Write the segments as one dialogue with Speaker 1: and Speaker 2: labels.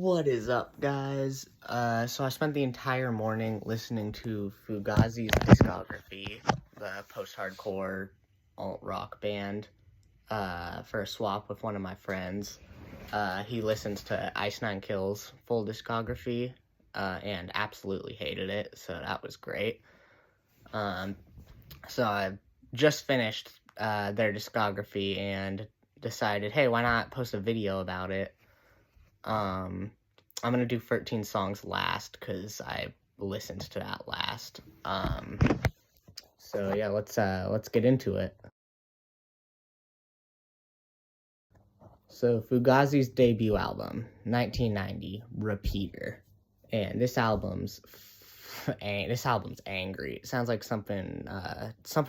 Speaker 1: What is up, guys? So I spent the entire morning listening to Fugazi's Discography, the post-hardcore alt-rock band, for a swap with one of my friends. He listens to Ice Nine Kills' full discography, and absolutely hated it, so that was great. So I just finished, their discography and decided, hey, why not post a video about it? I'm gonna do 13 songs last because I listened to that last. So yeah, let's get into it. So Fugazi's debut album, 1990, Repeater, and this album's angry. It sounds like something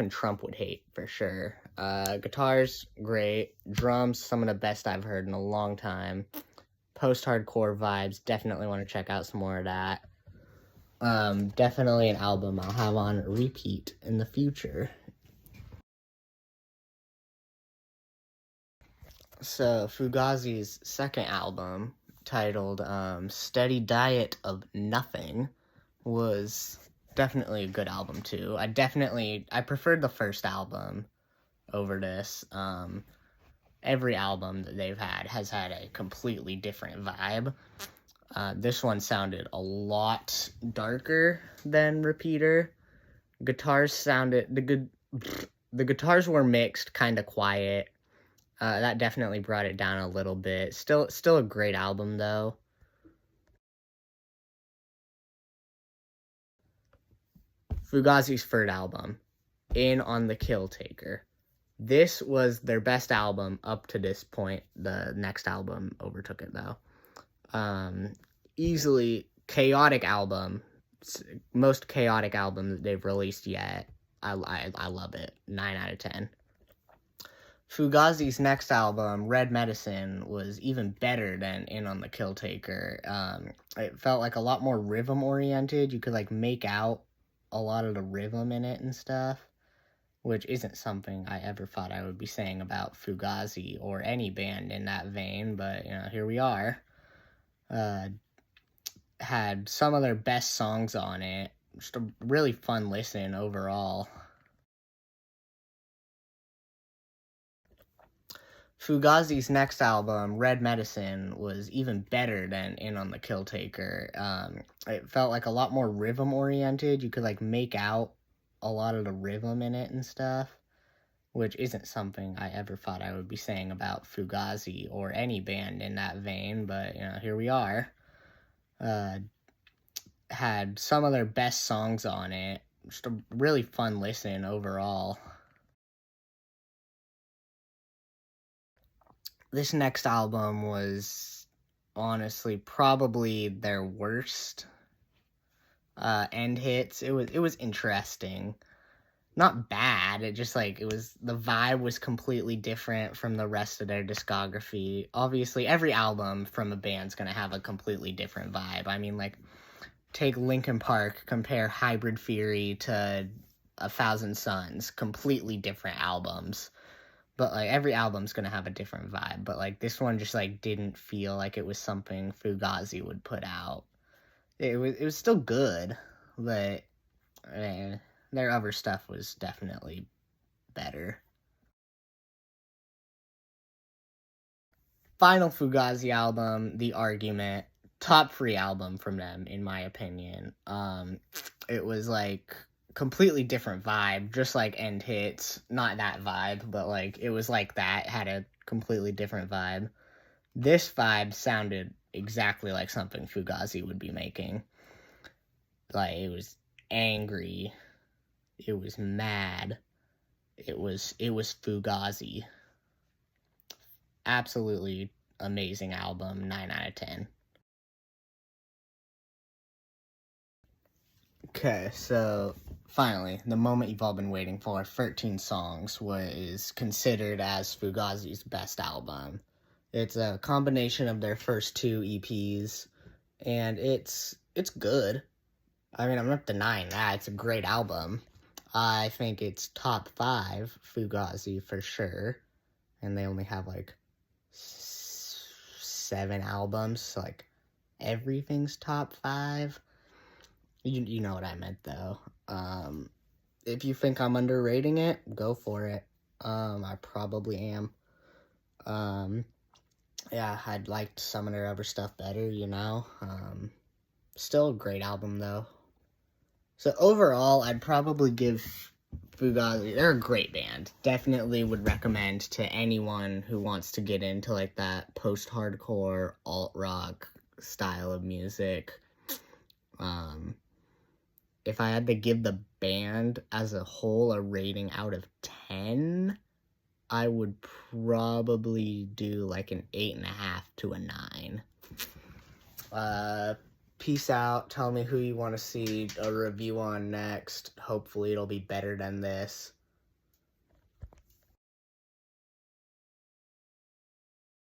Speaker 1: Trump would hate for sure. Guitars great, drums some of the best I've heard in a long time. Post-hardcore vibes, definitely want to check out some more of that. Definitely an album I'll have on repeat in the future. So, Fugazi's second album, titled Steady Diet of Nothing, was definitely a good album too. I preferred the first album over this. Every album that they've had has had a completely different vibe. This one sounded a lot darker than Repeater. The guitars were mixed, kind of quiet. That definitely brought it down a little bit. Still a great album though. Fugazi's third album, In on the Kill Taker. This was their best album up to this point. The next album overtook it though. Easily chaotic album, most chaotic album that they've released yet. I love it. 9 out of 10. Fugazi's next album, Red Medicine, was even better than In on the Kill Taker. It felt like a lot more rhythm oriented. You could like make out a lot of the rhythm in it and stuff, which isn't something I ever thought I would be saying about Fugazi or any band in that vein, but you know, here we are. Had some of their best songs on it. Just a really fun listen overall. Fugazi's next album, Red Medicine, was even better than In on the Kill Taker. It felt like a lot more rhythm oriented. You could like make out a lot of the rhythm in it and stuff, which isn't something I ever thought I would be saying about Fugazi or any band in that vein, but you know, here we are. Had some of their best songs on it. Just a really fun listen overall. This next album was honestly probably their worst end hits. It was interesting. Not bad, the vibe was completely different from the rest of their discography. Obviously, every album from a band's gonna have a completely different vibe. I mean, like, take Linkin Park, compare Hybrid Theory to A Thousand Suns, completely different albums. But, like, every album's gonna have a different vibe. But, like, this one just, like, didn't feel like it was something Fugazi would put out. It was still good, but their other stuff was definitely better. Final Fugazi album, The Argument. Top 3 album from them, in my opinion. It was, like, completely different vibe, just like End Hits. Not that vibe, but, like, it was like that. It had a completely different vibe. This vibe sounded exactly like something Fugazi would be making. Like, it was angry. It was mad. It was Fugazi. Absolutely amazing album, 9 out of 10. Okay, so finally, the moment you've all been waiting for, 13 Songs, was considered as Fugazi's best album. It's a combination of their first 2 EPs, and it's good. I mean, I'm not denying that. It's a great album. I think it's top 5 Fugazi for sure, and they only have like 7 albums, so like everything's top 5. You know what I meant, though. If you think I'm underrating it, go for it. I probably am. Yeah, I'd liked some of their other stuff better, you know. Still a great album, though. So overall, I'd probably give Fugazi, they're a great band. Definitely would recommend to anyone who wants to get into, like, that post-hardcore, alt-rock style of music. If I had to give the band as a whole a rating out of 10, I would probably do like an 8.5 to a 9. Peace out. Tell me who you want to see a review on next. Hopefully it'll be better than this.